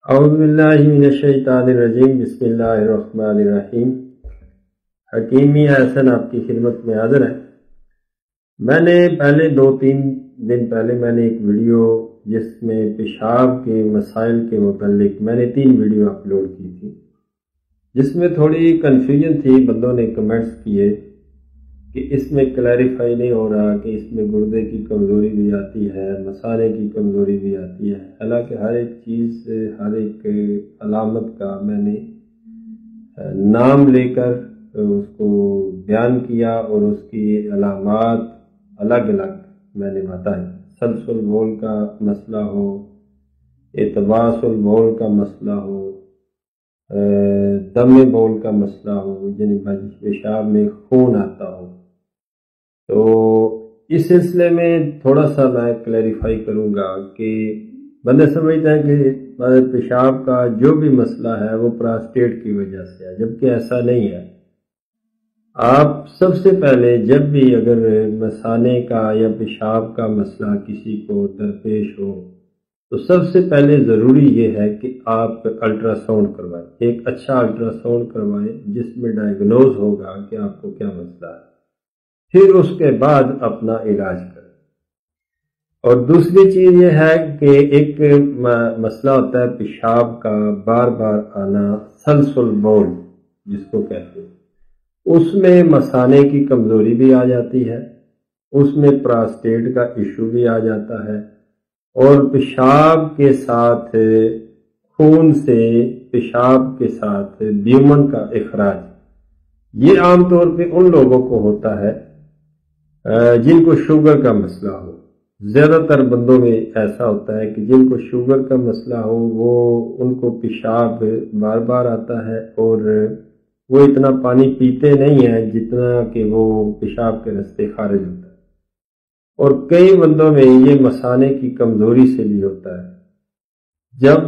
اعوذ باللہ من الشیطان الرجیم بسم اللہ الرحمن الرحیم۔ حکیم میاں احسن آپ کی خدمت میں حاضر ہے۔ میں نے پہلے 2-3 دن پہلے میں نے ایک ویڈیو جس میں پیشاب کے مسائل کے متعلق میں نے 3 ویڈیو اپلوڈ کی تھی، جس میں تھوڑی کنفیوژن تھی۔ بندوں نے کمنٹس کیے کہ اس میں کلیریفائی نہیں ہو رہا کہ اس میں گردے کی کمزوری بھی آتی ہے، مثانے کی کمزوری بھی آتی ہے۔ حالانکہ ہر ایک چیز، ہر ایک علامت کا میں نے نام لے کر اس کو بیان کیا اور اس کی علامات الگ الگ میں نے بتائی۔ سلسل بول کا مسئلہ ہو، اتباس البول کا مسئلہ ہو، دم بول کا مسئلہ ہو، یعنی پیشاب میں خون آتا ہو، تو اس سلسلے میں تھوڑا سا میں کلیریفائی کروں گا کہ بندے سمجھتے ہیں کہ پیشاب کا جو بھی مسئلہ ہے وہ پراسٹیٹ کی وجہ سے ہے، جبکہ ایسا نہیں ہے۔ آپ سب سے پہلے جب بھی اگر مثانے کا یا پیشاب کا مسئلہ کسی کو درپیش ہو تو سب سے پہلے ضروری یہ ہے کہ آپ الٹرا ساؤنڈ کروائیں، ایک اچھا الٹرا ساؤنڈ کروائیں جس میں ڈائگنوز ہوگا کہ آپ کو کیا مسئلہ ہے، پھر اس کے بعد اپنا علاج کریں۔ اور دوسری چیز یہ ہے کہ ایک مسئلہ ہوتا ہے پیشاب کا بار بار آنا، سلسل بول جس کو کہتے ہیں، اس میں مثانے کی کمزوری بھی آ جاتی ہے، اس میں پراسٹیٹ کا ایشو بھی آ جاتا ہے، اور پیشاب کے ساتھ خون سے پیشاب کے ساتھ بیومن کا اخراج، یہ عام طور پہ ان لوگوں کو ہوتا ہے جن کو شوگر کا مسئلہ ہو۔ زیادہ تر بندوں میں ایسا ہوتا ہے کہ جن کو شوگر کا مسئلہ ہو وہ ان کو پیشاب بار بار آتا ہے اور وہ اتنا پانی پیتے نہیں ہیں جتنا کہ وہ پیشاب کے راستے خارج ہوتا ہے۔ اور کئی بندوں میں یہ مثانے کی کمزوری سے بھی ہوتا ہے۔ جب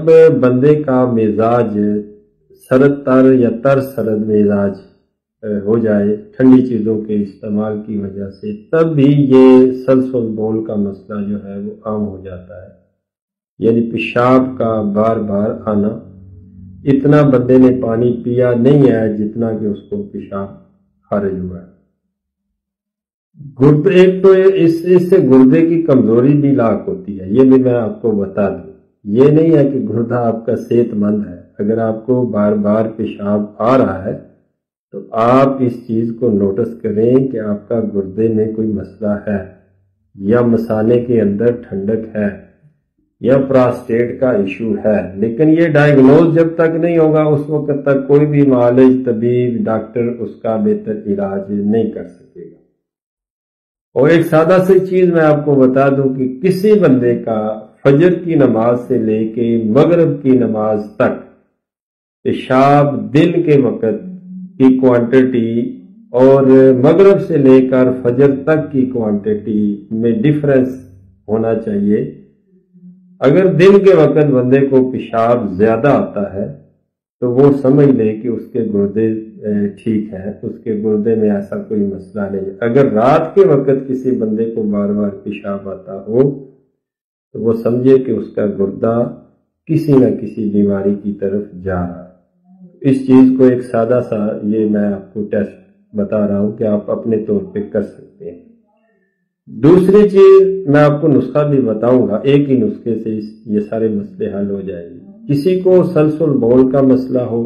بندے کا مزاج سرد تر یا تر سرد مزاج ہو جائے ٹھنڈی چیزوں کے استعمال کی وجہ سے، تب بھی یہ سلسل بول کا مسئلہ جو ہے وہ عام ہو جاتا ہے، یعنی پیشاب کا بار بار آنا۔ اتنا بندے نے پانی پیا نہیں ہے جتنا کہ اس کو پیشاب خارج ہوا ہے۔ ایک تو اس سے گردے کی کمزوری بھی لاحق ہوتی ہے، یہ بھی میں آپ کو بتا دوں۔ یہ نہیں ہے کہ گردہ آپ کا صحت مند ہے۔ اگر آپ کو بار بار پیشاب آ رہا ہے تو آپ اس چیز کو نوٹس کریں کہ آپ کا گردے میں کوئی مسئلہ ہے، یا مثانے کے اندر ٹھنڈک ہے، یا پراسٹیٹ کا ایشو ہے۔ لیکن یہ ڈائگنوز جب تک نہیں ہوگا اس وقت تک کوئی بھی معالج، طبیب، ڈاکٹر اس کا بہتر علاج نہیں کر سکے گا۔ اور ایک سادہ سی چیز میں آپ کو بتا دوں کہ کسی بندے کا فجر کی نماز سے لے کے مغرب کی نماز تک پیشاب دن کے وقت کی کوانٹٹی اور مغرب سے لے کر فجر تک کی کوانٹٹی میں ڈیفرنس ہونا چاہیے۔ اگر دن کے وقت بندے کو پیشاب زیادہ آتا ہے تو وہ سمجھ لے کہ اس کے گردے ٹھیک ہیں، اس کے گردے میں ایسا کوئی مسئلہ نہیں ہے۔ اگر رات کے وقت کسی بندے کو بار بار پیشاب آتا ہو تو وہ سمجھے کہ اس کا گردہ کسی نہ کسی بیماری کی طرف جا رہا ہے۔ اس چیز کو ایک سادہ سا یہ میں آپ کو ٹیسٹ بتا رہا ہوں کہ آپ اپنے طور پہ کر سکتے ہیں۔ دوسری چیز میں آپ کو نسخہ بھی بتاؤں گا، ایک ہی نسخے سے یہ سارے مسئلے حل ہو جائیں گے۔ کسی کو سلسل بول کا مسئلہ ہو،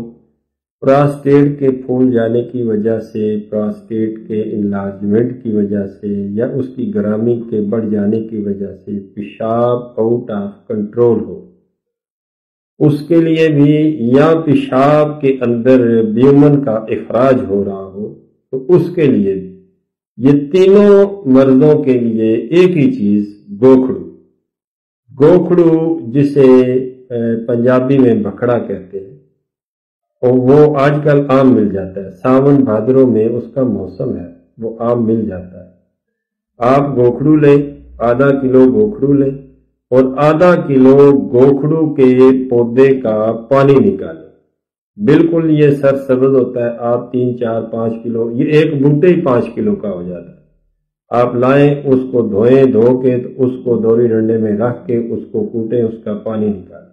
پراسٹیٹ کے پھول جانے کی وجہ سے، پراسٹیٹ کے انلارجمنٹ کی وجہ سے، یا اس کی گرامی کے بڑھ جانے کی وجہ سے پیشاب آؤٹ آف کنٹرول ہو، اس کے لیے بھی، یا پیشاب کے اندر بیومن کا اخراج ہو رہا ہو تو اس کے لیے بھی، یہ تینوں مرضوں کے لیے ایک ہی چیز، گوکھڑو جسے پنجابی میں بکھڑا کہتے ہیں، اور وہ آج کل عام مل جاتا ہے۔ ساون بھادروں میں اس کا موسم ہے، وہ عام مل جاتا ہے۔ آپ گوکھڑو لیں، آدھا کلو گوکھڑو لیں اور آدھا کلو گوکھڑو کے پودے کا پانی نکالیں۔ بالکل یہ سرسبز ہوتا ہے، آپ 3، 4، 5 کلو، یہ ایک بوٹے ہی 5 کلو کا ہو جاتا ہے۔ آپ لائیں، اس کو دھوئیں، دھو کے اس کو دوری ڈنڈے میں رکھ کے اس کو کوٹیں، اس کا پانی نکالیں۔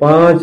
5